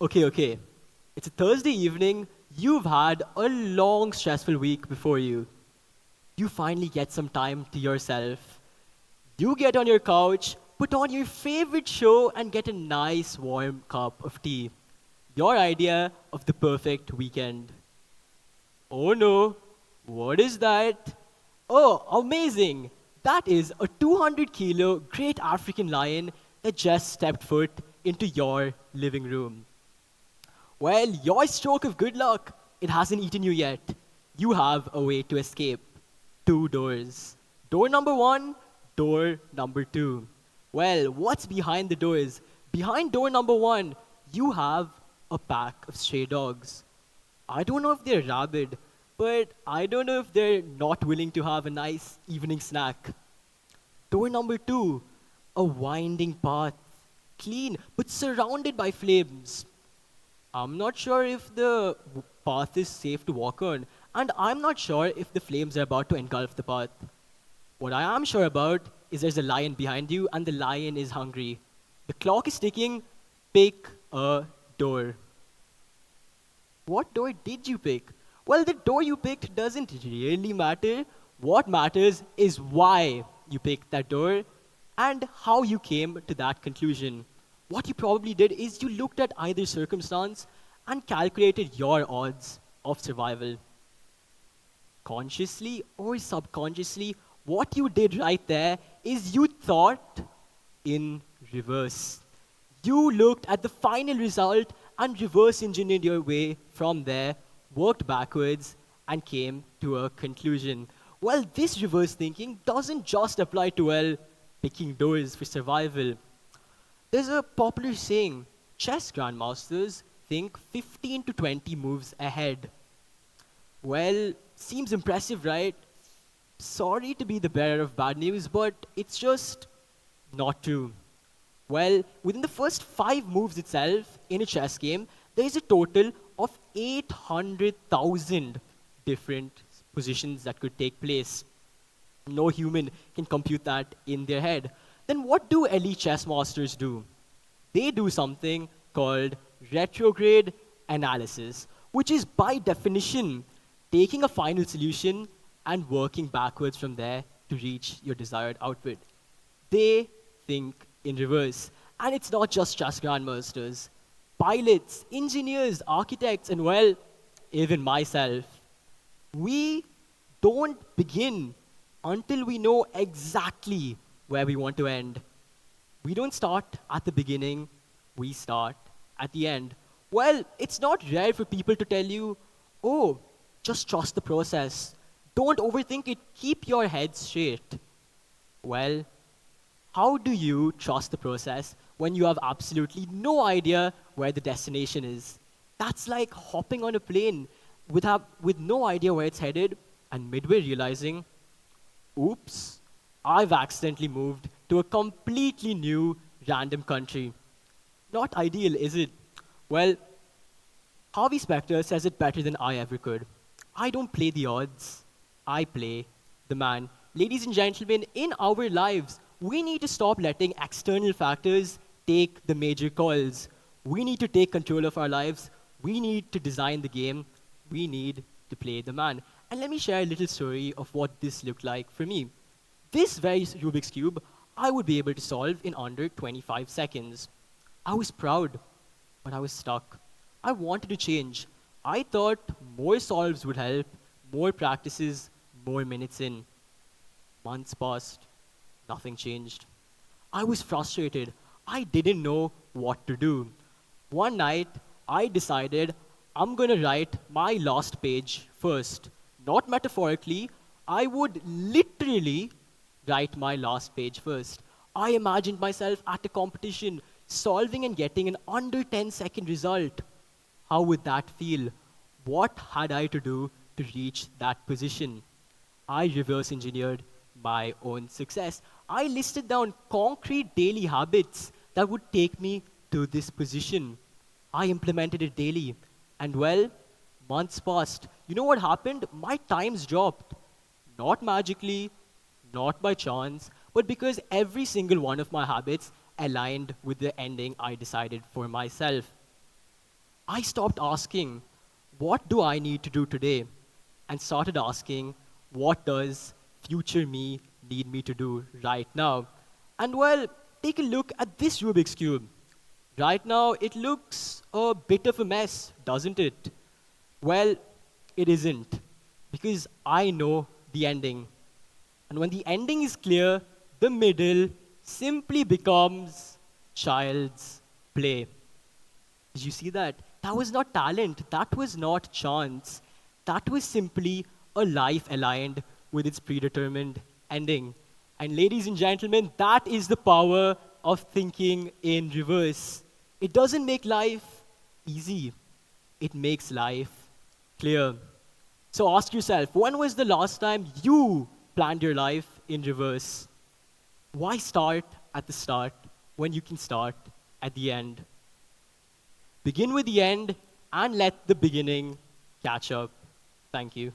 Okay. It's a Thursday evening. You've had a long, stressful week before you. You finally get some time to yourself. You get on your couch, put on your favorite show, and get a nice warm cup of tea. Your idea of the perfect weekend. Oh no, what is that? Oh, amazing! That is a 200 kilo great African lion that just stepped foot into your living room. Well, your stroke of good luck, it hasn't eaten you yet. You have a way to escape. Two doors. Door number one, door number two. Well, what's behind the doors? Behind door number one, you have a pack of stray dogs. I don't know if they're rabid, but I don't know if they're not willing to have a nice evening snack. Door number two, a winding path. Clean, but surrounded by flames. I'm not sure if the path is safe to walk on, and I'm not sure if the flames are about to engulf the path. What I am sure about is there's a lion behind you, and the lion is hungry. The clock is ticking. Pick a door. What door did you pick? Well, the door you picked doesn't really matter. What matters is why you picked that door and how you came to that conclusion. What you probably did is you looked at either circumstance and calculated your odds of survival. Consciously or subconsciously, what you did right there is you thought in reverse. You looked at the final result and reverse engineered your way from there, worked backwards, and came to a conclusion. Well, this reverse thinking doesn't just apply to, well, picking doors for survival. There's a popular saying, chess grandmasters think 15 to 20 moves ahead. Well, seems impressive, right? Sorry to be the bearer of bad news, but it's just not true. Well, within the first 5 moves itself in a chess game, there is a total of 800,000 different positions that could take place. No human can compute that in their head. Then what do elite chess masters do? They do something called retrograde analysis, which is by definition taking a final solution and working backwards from there to reach your desired output. They think in reverse. And it's not just chess grandmasters. Pilots, engineers, architects, and well, even myself. We don't begin until we know exactly where we want to end. We don't start at the beginning, we start at the end. Well, it's not rare for people to tell you, oh, just trust the process. Don't overthink it, keep your head straight. Well, how do you trust the process when you have absolutely no idea where the destination is? That's like hopping on a plane with no idea where it's headed and midway realizing, oops, I've accidentally moved to a completely new random country. Not ideal, is it? Well, Harvey Specter says it better than I ever could. I don't play the odds, I play the man. Ladies and gentlemen, in our lives, we need to stop letting external factors take the major calls. We need to take control of our lives. We need to design the game. We need to play the man. And let me share a little story of what this looked like for me. This very Rubik's Cube, I would be able to solve in under 25 seconds. I was proud, but I was stuck. I wanted to change. I thought more solves would help, more practices, more minutes in. Months passed. Nothing changed. I was frustrated. I didn't know what to do. One night, I decided I'm going to write my last page first. Not metaphorically, I would literally write my last page first. I imagined myself at a competition, solving and getting an under 10-second result. How would that feel? What had I to do to reach that position? I reverse engineered my own success. I listed down concrete daily habits that would take me to this position. I implemented it daily. And well, months passed. You know what happened? My times dropped. Not magically, not by chance, but because every single one of my habits aligned with the ending I decided for myself. I stopped asking, what do I need to do today? And started asking, what does future me need me to do right now? And well, take a look at this Rubik's Cube. Right now, it looks a bit of a mess, doesn't it? Well, it isn't, because I know the ending. And when the ending is clear, the middle simply becomes child's play. Did you see that? That was not talent. That was not chance. That was simply a life aligned with its predetermined ending. And ladies and gentlemen, that is the power of thinking in reverse. It doesn't make life easy. It makes life clear. So ask yourself, when was the last time you planned your life in reverse? Why start at the start when you can start at the end? Begin with the end and let the beginning catch up. Thank you.